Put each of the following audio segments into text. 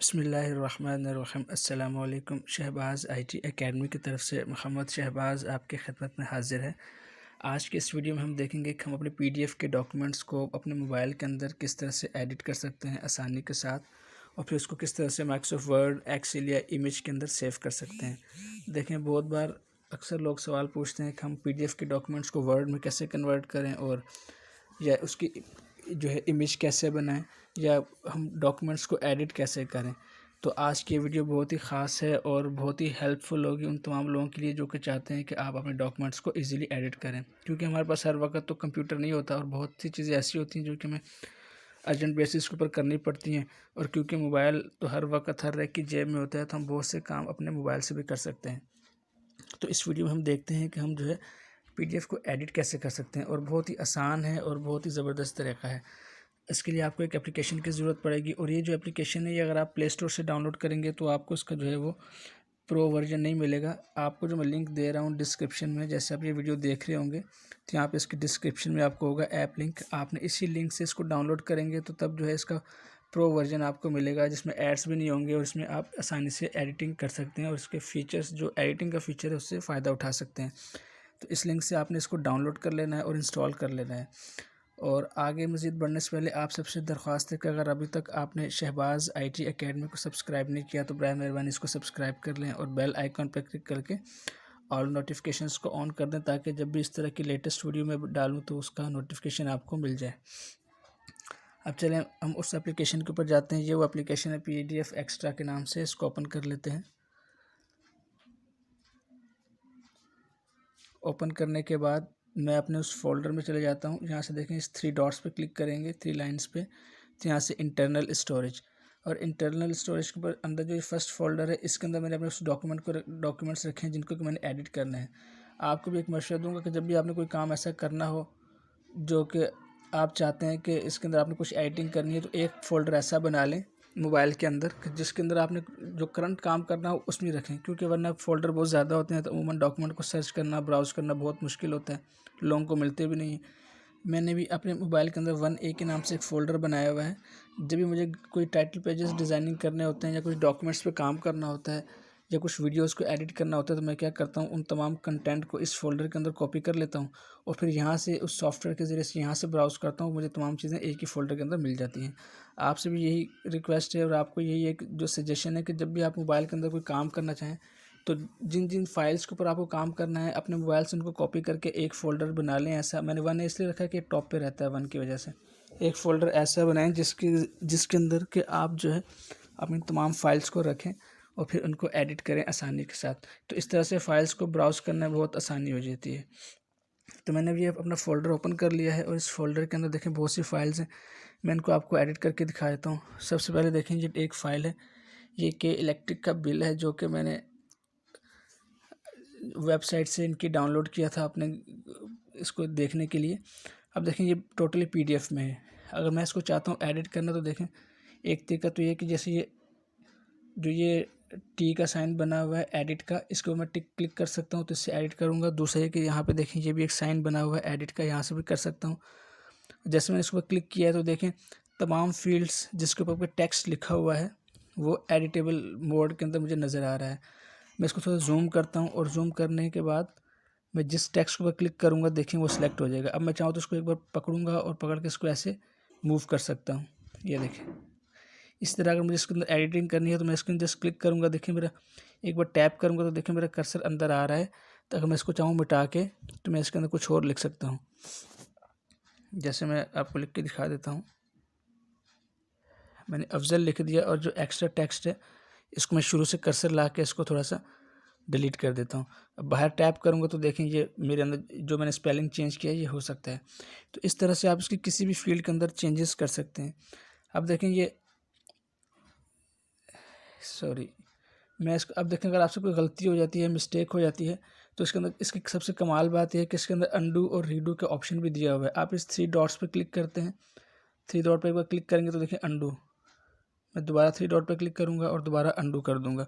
बिस्मिल्लाहिर्रहमानिर्रहीम। अस्सलामु अलैकुम। शहबाज़ आईटी एकेडमी की तरफ से मोहम्मद शहबाज़ आपके खिदमत में हाज़िर है। आज के इस वीडियो में हम देखेंगे कि हम अपने पीडीएफ के डॉक्यूमेंट्स को अपने मोबाइल के अंदर किस तरह से एडिट कर सकते हैं आसानी के साथ, और फिर उसको किस तरह से माइक्रोसॉफ्ट वर्ड, एक्सेल या इमेज के अंदर सेव कर सकते हैं। देखें, बहुत बार अक्सर लोग सवाल पूछते हैं कि हम पीडीएफ के डॉक्यूमेंट्स को वर्ड में कैसे कन्वर्ट करें, और या उसकी जो है इमेज कैसे बनाएं, या हम डॉक्यूमेंट्स को एडिट कैसे करें। तो आज की वीडियो बहुत ही ख़ास है और बहुत ही हेल्पफुल होगी उन तमाम लोगों के लिए जो कि चाहते हैं कि आप अपने डॉक्यूमेंट्स को इजीली एडिट करें, क्योंकि हमारे पास हर वक्त तो कंप्यूटर नहीं होता और बहुत सी चीज़ें ऐसी होती हैं जो कि हमें अर्जेंट बेसिस के ऊपर करनी पड़ती हैं। और क्योंकि मोबाइल तो हर वक्त हर एक की जेब में होता है, तो हम बहुत से काम अपने मोबाइल से भी कर सकते हैं। तो इस वीडियो में हम देखते हैं कि हम जो है पीडीएफ को एडिट कैसे कर सकते हैं, और बहुत ही आसान है और बहुत ही ज़बरदस्त तरीका है। इसके लिए आपको एक एप्लीकेशन की ज़रूरत पड़ेगी, और ये जो एप्लीकेशन है ये अगर आप प्ले स्टोर से डाउनलोड करेंगे तो आपको इसका जो है वो प्रो वर्जन नहीं मिलेगा। आपको जो मैं लिंक दे रहा हूँ डिस्क्रिप्शन में, जैसे आप ये वीडियो देख रहे होंगे तो यहाँ पे इसके डिस्क्रिप्शन में आपको होगा ऐप लिंक। आपने इसी लिंक से इसको डाउनलोड करेंगे तो तब जो है इसका प्रो वर्जन आपको मिलेगा, जिसमें एड्स भी नहीं होंगे और इसमें आप आसानी से एडिटिंग कर सकते हैं और इसके फीचर्स, जो एडिटिंग का फ़ीचर है, उससे फ़ायदा उठा सकते हैं। तो इस लिंक से आपने इसको डाउनलोड कर लेना है और इंस्टॉल कर लेना है। और आगे मज़ीद बढ़ने से पहले आप सबसे दरख्वास्त है कि अगर अभी तक आपने शहबाज़ आईटी एकेडमी को सब्सक्राइब नहीं किया तो बराए मेहरबानी इसको सब्सक्राइब कर लें और बेल आइकॉन पर क्लिक करके ऑल नोटिफिकेशंस को ऑन कर दें, ताकि जब भी इस तरह की लेटेस्ट वीडियो में डालूं तो उसका नोटिफिकेशन आपको मिल जाए। अब चलें हम उस एप्लीकेशन के ऊपर जाते हैं। ये वो एप्लीकेशन है पीडीएफ एक्स्ट्रा के नाम से। इसको ओपन कर लेते हैं। ओपन करने के बाद मैं अपने उस फोल्डर में चले जाता हूँ। यहाँ से देखें, इस 3 डॉट्स पे क्लिक करेंगे, 3 लाइंस पे, तो यहाँ से इंटरनल स्टोरेज, और इंटरनल स्टोरेज के ऊपर अंदर जो फर्स्ट फोल्डर है इसके अंदर मैंने अपने उस डॉक्यूमेंट्स रखे हैं जिनको कि मैंने एडिट करना है। आपको भी एक मशवरा दूंगा कि जब भी आपने कोई काम ऐसा करना हो जो कि आप चाहते हैं कि इसके अंदर आपने कुछ एडिटिंग करनी है, तो एक फ़ोल्डर ऐसा बना लें मोबाइल के अंदर कि जिसके अंदर आपने जो करंट काम करना हो उसमें रखें, क्योंकि वरना फ़ोल्डर बहुत ज़्यादा होते हैं तो अमूमन डॉक्यूमेंट को सर्च करना, ब्राउज़ करना बहुत मुश्किल होता है, लोगों को मिलते भी नहीं हैं। मैंने भी अपने मोबाइल के अंदर 1A के नाम से एक फ़ोल्डर बनाया हुआ है। जब भी मुझे कोई टाइटल पेजेस डिज़ाइनिंग करने होते हैं, या कुछ डॉक्यूमेंट्स पे काम करना होता है, या कुछ वीडियोस को एडिट करना होता है, तो मैं क्या करता हूँ, उन तमाम कंटेंट को इस फ़ोल्डर के अंदर कॉपी कर लेता हूँ और फिर यहाँ से उस सॉफ्टवेयर के ज़रिए से यहाँ से ब्राउज़ करता हूँ। मुझे तमाम चीज़ें एक ही फ़ोल्डर के अंदर मिल जाती हैं। आपसे भी यही रिक्वेस्ट है और आपको यही एक जो सजेशन है कि जब भी आप मोबाइल के अंदर कोई काम करना चाहें, तो जिन जिन फाइल्स के ऊपर आपको काम करना है अपने मोबाइल से उनको कॉपी करके एक फ़ोल्डर बना लें। ऐसा मैंने 1 इसलिए रखा है कि टॉप पे रहता है 1 की वजह से। एक फ़ोल्डर ऐसा बनाएं जिसके अंदर के आप जो है अपनी तमाम फाइल्स को रखें और फिर उनको एडिट करें आसानी के साथ। तो इस तरह से फ़ाइल्स को ब्राउज़ करना बहुत आसानी हो जाती है। तो मैंने भी अपना फ़ोल्डर ओपन कर लिया है और इस फ़ोल्डर के अंदर देखें बहुत सी फाइल्स हैं। मैं इनको आपको एडिट करके दिखा देता हूँ। सबसे पहले देखें, ये एक फ़ाइल है, ये के इलेक्ट्रिक का बिल है जो कि मैंने वेबसाइट से इनकी डाउनलोड किया था अपने इसको देखने के लिए। अब देखें, ये टोटली पीडीएफ में है। अगर मैं इसको चाहता हूँ एडिट करना, तो देखें, एक तरीका तो ये कि जैसे ये टी का साइन बना हुआ है एडिट का, इसको मैं टिक क्लिक कर सकता हूँ तो इससे एडिट करूँगा। दूसरा ये कि यहाँ पे देखें, ये भी एक साइन बना हुआ है एडिट का, यहाँ से भी कर सकता हूँ। जैसे मैंने इसको क्लिक किया है तो देखें तमाम फील्ड्स जिसके ऊपर टेक्स्ट लिखा हुआ है वो एडिटेबल मोड के अंदर मुझे नज़र आ रहा है। मैं इसको थोड़ा जूम करता हूँ और जूम करने के बाद मैं जिस टेक्स्ट पर क्लिक करूँगा देखें वो सिलेक्ट हो जाएगा। अब मैं चाहूँ तो इसको एक बार पकड़ूँगा और पकड़ के इसको ऐसे मूव कर सकता हूँ। ये देखें, इस तरह अगर मुझे इसके अंदर एडिटिंग करनी है तो मैं इसके अंदर जस्ट क्लिक करूँगा, देखिए मेरा एक बार टैप करूँगा तो देखिए मेरा कर्सर अंदर आ रहा है। तो अगर मैं इसको चाहूँ मिटा के तो मैं इसके अंदर कुछ और लिख सकता हूँ। जैसे मैं आपको लिख के दिखा देता हूँ। मैंने अफजल लिख दिया और जो एक्स्ट्रा टेक्स्ट है इसको मैं शुरू से कर्सर ला के इसको थोड़ा सा डिलीट कर देता हूँ। अब बाहर टैप करूँगा तो देखें ये मेरे अंदर जो मैंने स्पेलिंग चेंज किया है ये हो सकता है। तो इस तरह से आप इसकी किसी भी फील्ड के अंदर चेंजेस कर सकते हैं। अब देखें ये सॉरी मैं इसको अब देखें, अगर आपसे कोई गलती हो जाती है, मिस्टेक हो जाती है, तो इसके अंदर इसकी सबसे कमाल बात यह है कि इसके अंदर अंडू और रीडू का ऑप्शन भी दिया हुआ है। आप इस 3 डॉट्स पे क्लिक करते हैं, 3 डॉट पे एक बार क्लिक करेंगे तो देखिए अंडू, मैं दोबारा 3 डॉट पे क्लिक करूँगा और दोबारा अंडू कर दूँगा,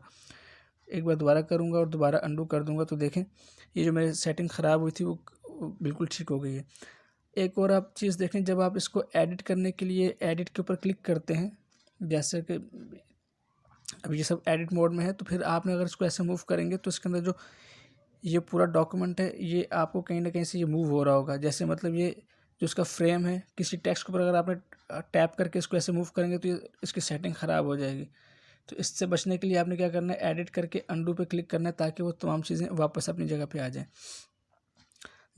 एक बार दोबारा करूँगा और दोबारा अंडू कर दूँगा, तो देखें ये जो मेरी सेटिंग ख़राब हुई थी वो बिल्कुल ठीक हो गई है। एक और आप चीज़ देखें, जब आप इसको एडिट करने के लिए एडिट के ऊपर क्लिक करते हैं, जैसे कि अब ये सब एडिट मोड में है। तो फिर आपने अगर इसको ऐसे मूव करेंगे तो इसके अंदर जो ये पूरा डॉक्यूमेंट है ये आपको कहीं ना कहीं से ये मूव हो रहा होगा। जैसे मतलब ये जो इसका फ्रेम है, किसी टेक्स्ट के ऊपर अगर आपने टैप करके इसको ऐसे मूव करेंगे तो ये इसकी सेटिंग ख़राब हो जाएगी। तो इससे बचने के लिए आपने क्या करना है, एडिट करके अंडू पे क्लिक करना है ताकि वो तमाम चीज़ें वापस अपनी जगह पे आ जाएं।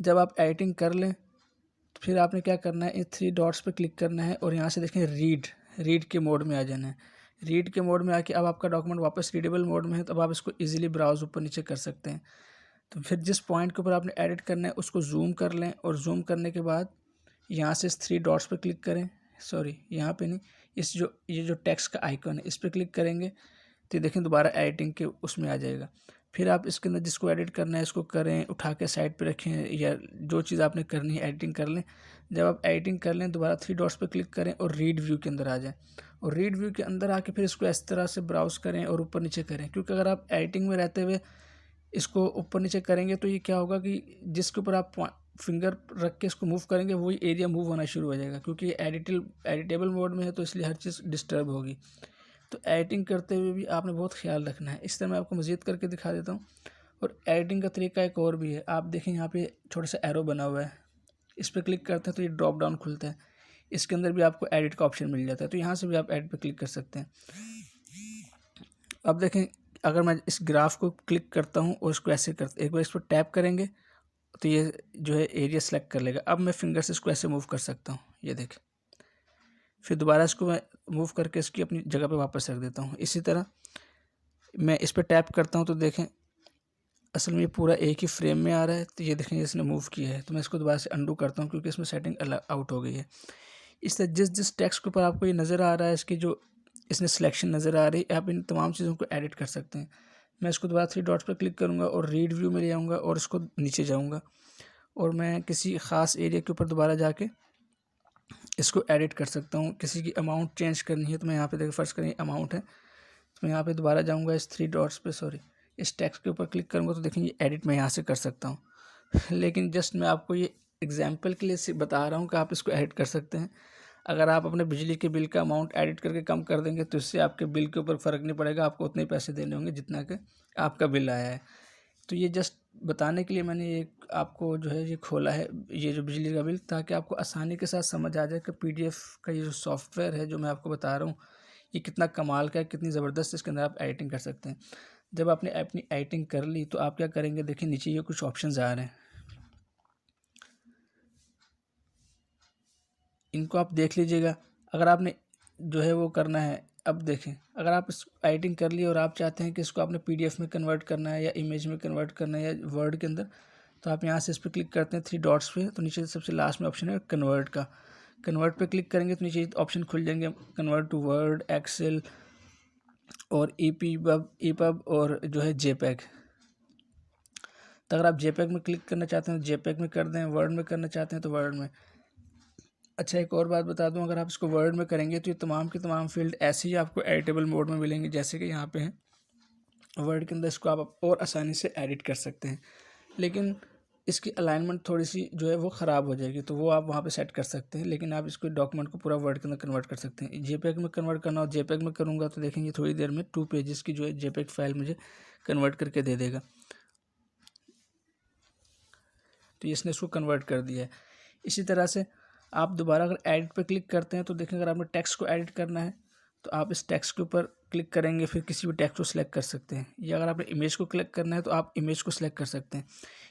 जब आप एडिटिंग कर लें तो फिर आपने क्या करना है, इन 3 डॉट्स पे क्लिक करना है और यहाँ से देखें रीड के मोड में आ जाना है। रीड के मोड में आके अब आपका डॉक्यूमेंट वापस रीडेबल मोड में है, तो अब आप इसको ईजिली ब्राउज ऊपर नीचे कर सकते हैं। तो फिर जिस पॉइंट के ऊपर आपने एडिट करना है उसको जूम कर लें और जूम करने के बाद यहाँ से इस 3 डॉट्स पे क्लिक करें, सॉरी यहाँ पे नहीं, ये जो टेक्स्ट का आइकन है इस पर क्लिक करेंगे तो देखें दोबारा एडिटिंग के उसमें आ जाएगा। फिर आप इसके अंदर जिसको एडिट करना है इसको करें, उठा के साइड पे रखें, या जो चीज़ आपने करनी है एडिटिंग कर लें। जब आप एडिटिंग कर लें दोबारा 3 डॉट्स पे क्लिक करें और रीड व्यू के अंदर आ जाएं, और रीड व्यू के अंदर आके फिर इसको इस तरह से ब्राउज़ करें और ऊपर नीचे करें, क्योंकि अगर आप एडिटिंग में रहते हुए इसको ऊपर नीचे करेंगे तो ये क्या होगा कि जिसके ऊपर आप फिंगर रख के इसको मूव करेंगे वही एरिया मूव होना शुरू हो जाएगा, क्योंकि ये एडिटेबल मोड में है तो इसलिए हर चीज़ डिस्टर्ब होगी। तो एडिटिंग करते हुए भी आपने बहुत ख्याल रखना है। इस तरह मैं आपको मज़ीद करके दिखा देता हूँ। और एडिटिंग का तरीका एक और भी है, आप देखें यहाँ पे छोटा सा एरो बना हुआ है, इस पर क्लिक करते हैं तो ये ड्रॉप डाउन खुलता है, इसके अंदर भी आपको एडिट का ऑप्शन मिल जाता है, तो यहाँ से भी आप एडिट पर क्लिक कर सकते हैं। अब देखें अगर मैं इस ग्राफ को क्लिक करता हूँ और इसको ऐसे एक बार इस पर टैप करेंगे तो ये जो है एरिया सेलेक्ट कर लेगा। अब मैं फिंगर से इसको ऐसे मूव कर सकता हूँ, ये देखें। फिर दोबारा इसको मैं मूव करके इसकी अपनी जगह पे वापस रख देता हूँ। इसी तरह मैं इस पर टैप करता हूँ तो देखें असल में ये पूरा एक ही फ्रेम में आ रहा है। तो ये देखें इसने मूव किया है, तो मैं इसको दोबारा से अंडू करता हूँ क्योंकि इसमें सेटिंग आउट हो गई है। इस तरह जिस टेक्स्ट के ऊपर आपको ये नज़र आ रहा है, इसकी जो इसमें सिलेक्शन नज़र आ रही है, आप इन तमाम चीज़ों को एडिट कर सकते हैं। मैं इसको दोबारा 3 डॉट्स पर क्लिक करूँगा और रीड व्यू में ले आऊँगा और इसको नीचे जाऊँगा और मैं किसी ख़ास एरिया के ऊपर दोबारा जाके इसको एडिट कर सकता हूँ। किसी की अमाउंट चेंज करनी है तो मैं यहाँ पे देखिए फ़र्ज़ करें अमाउंट है, तो मैं यहाँ पे दोबारा जाऊँगा इस 3 डॉट्स पे, सॉरी इस टेक्स्ट के ऊपर क्लिक करूँगा तो देखेंगे एडिट मैं यहाँ से कर सकता हूँ। लेकिन जस्ट मैं आपको ये एग्जाम्पल के लिए बता रहा हूँ कि आप इसको एडिट कर सकते हैं। अगर आप अपने बिजली के बिल का अमाउंट एडिट करके कम कर देंगे तो इससे आपके बिल के ऊपर फ़र्क नहीं पड़ेगा, आपको उतने पैसे देने होंगे जितना कि आपका बिल आया है। तो ये जस्ट बताने के लिए मैंने ये आपको जो है ये खोला है, ये जो बिजली का बिल, ताकि आपको आसानी के साथ समझ आ जाए कि पीडीएफ का ये जो सॉफ्टवेयर है जो मैं आपको बता रहा हूँ ये कितना कमाल का है, कितनी ज़बरदस्त इसके अंदर आप एडिटिंग कर सकते हैं। जब आपने अपनी एडिटिंग कर ली तो आप क्या करेंगे, देखिए नीचे ये कुछ ऑप्शंस आ रहे हैं, इनको आप देख लीजिएगा। अगर आपने जो है वो करना है, अब देखें अगर आप इस एडिटिंग कर ली और आप चाहते हैं कि इसको आपने पीडीएफ में कन्वर्ट करना है या इमेज में कन्वर्ट करना है या वर्ड के अंदर, तो आप यहाँ से इस पर क्लिक करते हैं 3 डॉट्स पे, तो नीचे सबसे लास्ट में ऑप्शन है कन्वर्ट का। कन्वर्ट पे क्लिक करेंगे तो नीचे ऑप्शन खुल जाएंगे, कन्वर्ट टू वर्ड, एक्सेल और ईपब और जो है जेपैग। तो अगर आप जेपैग में क्लिक करना चाहते हैं तो जेपैग में कर दें, वर्ड में करना चाहते हैं तो वर्ड में। अच्छा एक और बात बता दूं, अगर आप इसको वर्ड में करेंगे तो ये तमाम के तमाम फील्ड ऐसे ही आपको एडिटेबल मोड में मिलेंगे जैसे कि यहाँ पे हैं। वर्ड के अंदर इसको आप और आसानी से एडिट कर सकते हैं, लेकिन इसकी अलाइनमेंट थोड़ी सी जो है वो ख़राब हो जाएगी, तो वो आप वहाँ पे सेट कर सकते हैं। लेकिन आप इसको डॉक्यूमेंट को पूरा वर्ड के अंदर कन्वर्ट कर सकते हैं। जेपैग में कन्वर्ट करना हो, जेपैग में करूँगा तो देखेंगे थोड़ी देर में 2 पेजेस की जो है जेपैग फाइल मुझे कन्वर्ट करके दे देगा। तो इसने इसको कन्वर्ट कर दिया है। इसी तरह से आप दोबारा अगर एडिट पे क्लिक करते हैं तो देखें अगर आपने टेक्स्ट को एडिट करना है तो आप इस टेक्स्ट के ऊपर क्लिक करेंगे, फिर किसी भी टेक्स्ट को सिलेक्ट कर सकते हैं, या अगर आपने इमेज को क्लिक करना है तो आप इमेज को सिलेक्ट कर सकते हैं।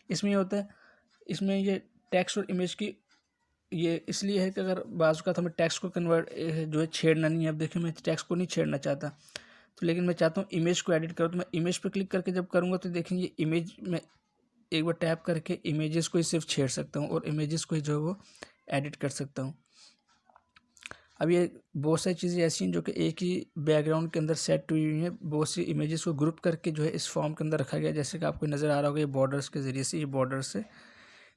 इसमें ये होता है, इसमें ये टेक्स्ट और इमेज की ये इसलिए है कि अगर बाज़ का हमें टेक्स्ट को कन्वर्ट जो है छेड़ना नहीं है। अब देखिए मैं टेक्स्ट को नहीं छेड़ना चाहता, तो लेकिन मैं चाहता हूँ इमेज को एडिट करूँ, तो मैं इमेज पर क्लिक करके जब करूँगा तो देखेंगे इमेज में एक बार टैप करके इमेजेस को ही सिर्फ छेड़ सकता हूँ और इमेजेस को ही जो है वो एडिट कर सकता हूँ। अब ये बहुत सारी चीज़ें ऐसी हैं जो कि एक ही बैकग्राउंड के अंदर सेट हुई हुई हैं, बहुत सी इमेजेस को ग्रुप करके जो है इस फॉर्म के अंदर रखा गया, जैसे कि आपको नज़र आ रहा होगा ये बॉर्डर्स के ज़रिए से, ये बॉर्डर से,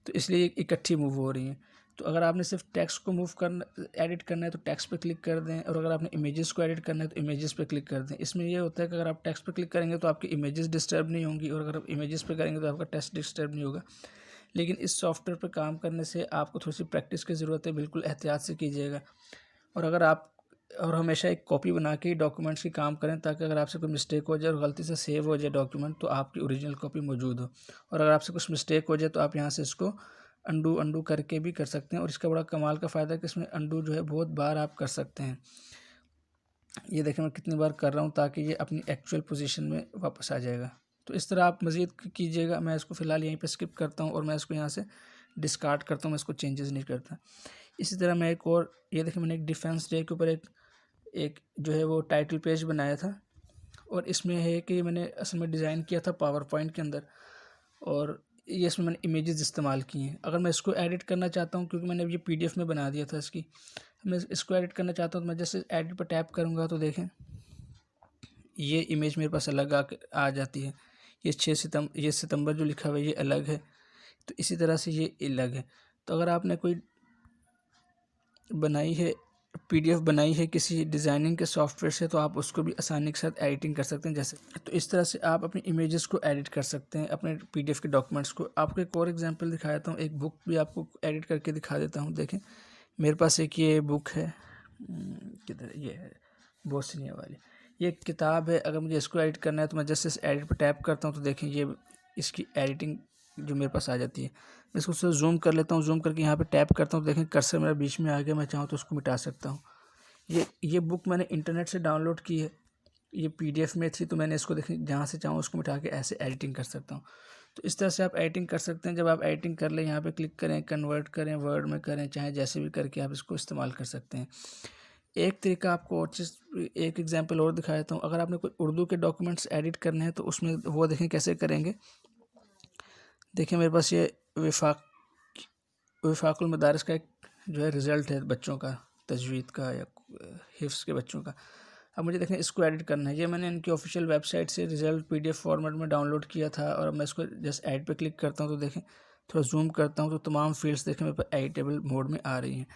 तो इसलिए इकट्ठी मूव हो रही हैं। तो अगर आपने सिर्फ टेक्स्ट को मूव करना एडिट करना है तो टेक्स्ट पे क्लिक कर दें, और अगर आपने इमेजेस को एडिट करना है तो इमेजेस पे क्लिक कर दें। इसमें यह होता है कि अगर आप टेक्स्ट पे क्लिक करेंगे तो आपकी इमेजेस डिस्टर्ब नहीं होंगी, और अगर आप इमेजेस पे करेंगे तो आपका टेक्स्ट डिस्टर्ब नहीं होगा। लेकिन इस सॉफ्टवेयर पर काम करने से आपको थोड़ी सी प्रैक्टिस की ज़रूरत है, बिल्कुल एहतियात से कीजिएगा। और अगर आप और हमेशा एक कॉपी बना के ही डॉक्यूमेंट्स की काम करें, ताकि अगर आपसे कोई मिस्टेक हो जाए और गलती से सेव हो जाए डॉक्यूमेंट, तो आपकी ओरिजिनल कॉपी मौजूद हो। और अगर आपसे कुछ मिस्टेक हो जाए तो आप यहाँ से इसको अंडू करके भी कर सकते हैं। और इसका बड़ा कमाल का फ़ायदा है कि इसमें अंडू जो है बहुत बार आप कर सकते हैं। ये देखें मैं कितनी बार कर रहा हूँ, ताकि ये अपनी एक्चुअल पोजीशन में वापस आ जाएगा। तो इस तरह आप मज़ीद कीजिएगा। मैं इसको फ़िलहाल यहीं पे स्किप करता हूँ और मैं इसको यहाँ से डिस्कार्ड करता हूँ, मैं इसको चेंजेस नहीं करता। इसी तरह मैं एक और, ये देखें मैंने एक डिफेंस डे के ऊपर एक जो है वो टाइटल पेज बनाया था, और इसमें है कि मैंने असल में डिज़ाइन किया था पावर पॉइंट के अंदर, और ये इसमें मैंने इमेजेस इस्तेमाल की हैं। अगर मैं इसको एडिट करना चाहता हूँ, क्योंकि मैंने अब ये पीडीएफ में बना दिया था इसकी, मैं इसको एडिट करना चाहता हूँ तो मैं जैसे एडिट पर टैप करूँगा तो देखें ये इमेज मेरे पास अलग आ जाती है। ये 6 सितंबर जो लिखा हुआ है ये अलग है, तो इसी तरह से ये अलग है। तो अगर आपने कोई बनाई है पीडीएफ बनाई है किसी डिज़ाइनिंग के सॉफ्टवेयर से, तो आप उसको भी आसानी के साथ एडिटिंग कर सकते हैं जैसे। तो इस तरह से आप अपनी इमेजेस को एडिट कर सकते हैं, अपने पीडीएफ के डॉक्यूमेंट्स को। आपको एक और एग्जांपल दिखाता हूँ, एक बुक भी आपको एडिट करके दिखा देता हूँ। देखें मेरे पास एक ये बुक है, किधर ये है, बोस्निया वाली, ये एक किताब है। अगर मुझे इसको एडिट करना है तो मैं जैसे इस एडिट पर टैप करता हूँ तो देखें ये इसकी एडिटिंग जो मेरे पास आ जाती है। मैं इसको जूम कर लेता हूँ, जूम करके यहाँ पे टैप करता हूँ, देखें कर्सर मेरा बीच में आ गया। मैं चाहूँ तो उसको मिटा सकता हूँ। ये बुक मैंने इंटरनेट से डाउनलोड की है, ये पीडीएफ में थी, तो मैंने इसको देखें जहाँ से चाहूँ उसको मिटा के ऐसे एडिटिंग कर सकता हूँ। तो इस तरह से आप एडिटिंग कर सकते हैं। जब आप एडिटिंग कर लें यहाँ पे क्लिक करें, कन्वर्ट करें, वर्ड में करें, चाहे जैसे भी करके आप इसको इस्तेमाल कर सकते हैं। एक तरीका आपको और चीज़, एक एग्जांपल और दिखा देता हूँ। अगर आपने कोई उर्दू के डॉक्यूमेंट्स एडिट करने हैं तो उसमें वो देखें कैसे करेंगे। देखिए मेरे पास ये वफाकुल मदारिस का एक जो है रिज़ल्ट है बच्चों का, तजवीद का या हिफ्ज़ के बच्चों का। अब मुझे देखें इसको एडिट करना है। ये मैंने इनकी ऑफिशियल वेबसाइट से रिज़ल्ट पीडीएफ फॉर्मेट में डाउनलोड किया था, और अब मैं इसको जस्ट ऐड पे क्लिक करता हूँ तो देखें, थोड़ा जूम करता हूँ तो तमाम फील्ड्स देखें मेरे पास एडिटेबल मोड में आ रही हैं।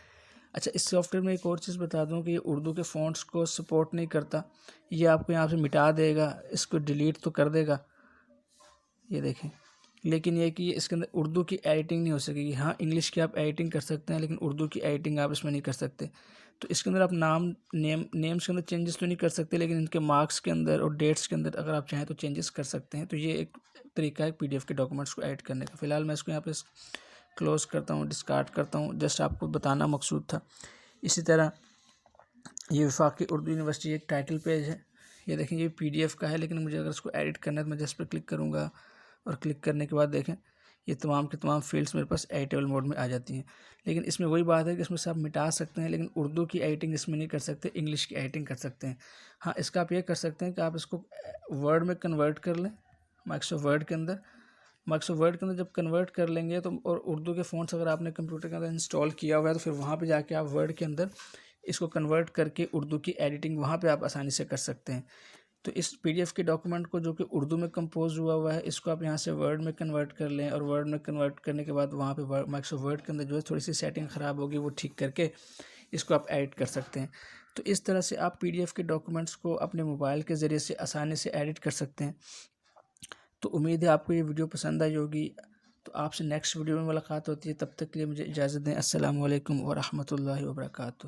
अच्छा, इस सॉफ्टवेयर में एक और चीज़ बता दूं कि ये उर्दू के फ़ॉन्ट्स को सपोर्ट नहीं करता। ये आपको यहाँ से मिटा देगा, इसको डिलीट तो कर देगा, ये देखें। लेकिन ये कि इसके अंदर उर्दू की एडिटिंग नहीं हो सकेगी। हाँ, इंग्लिश की आप एडिटिंग कर सकते हैं, लेकिन उर्दू की एडिटिंग आप इसमें नहीं कर सकते। तो इसके अंदर आप नेम्स के अंदर चेंजेस तो नहीं कर सकते, लेकिन इनके मार्क्स के अंदर और डेट्स के अंदर अगर आप चाहें तो चेंजेस कर सकते हैं। तो ये एक तरीका है पीडीएफ के डॉक्यूमेंट्स को एडिट करने का। फ़िलहाल मैं इसको यहाँ पे क्लोज़ करता हूँ, डिस्कार्ड करता हूँ, जस्ट आपको बताना मकसूद था। इसी तरह ये वफाकी उर्दू यूनिवर्सिटी एक टाइटल पेज है। ये देखें ये पीडीएफ का है, लेकिन मुझे अगर इसको एडिट करना है तो मैं जस्ट पर क्लिक करूँगा, और क्लिक करने के बाद देखें ये तमाम के तमाम फील्ड्स मेरे पास एडिटेबल मोड में आ जाती हैं। लेकिन इसमें वही बात है कि इसमें से आप मिटा सकते हैं, लेकिन उर्दू की एडिटिंग इसमें नहीं कर सकते, इंग्लिश की एडिटिंग कर सकते हैं। हाँ, इसका आप ये कर सकते हैं कि आप इसको वर्ड में कन्वर्ट कर लें, माइक्रोसॉफ्ट वर्ड के अंदर जब कन्वर्ट कर लेंगे तो, और उर्दू के फ़ॉन्ट्स अगर आपने कंप्यूटर के अंदर इंस्टॉल किया हुआ है तो फिर वहाँ पे जाके आप वर्ड के अंदर इसको कन्वर्ट करके उर्दू की एडिटिंग वहाँ पे आप आसानी से कर सकते हैं। तो इस पीडीएफ के डॉक्यूमेंट को जो कि उर्दू में कंपोज हुआ है, इसको आप यहाँ से वर्ड में कन्वर्ट कर लें, और वर्ड में कन्वर्ट करने के बाद वहाँ पे माइक्रोसॉफ्ट वर्ड के अंदर जो है थोड़ी सी सेटिंग ख़राब होगी वो ठीक करके इसको आप एडिट कर सकते हैं। तो इस तरह से आप पीडीएफ के डॉक्यूमेंट्स को अपने मोबाइल के ज़रिए से आसानी से एडिट कर सकते हैं। तो उम्मीद है आपको ये वीडियो पसंद आई होगी। तो आपसे नेक्स्ट वीडियो में मुलाकात होती है, तब तक के लिए मुझे इजाज़त दें। अस्सलामु अलैकुम व रहमतुल्लाहि व बरकातुहू।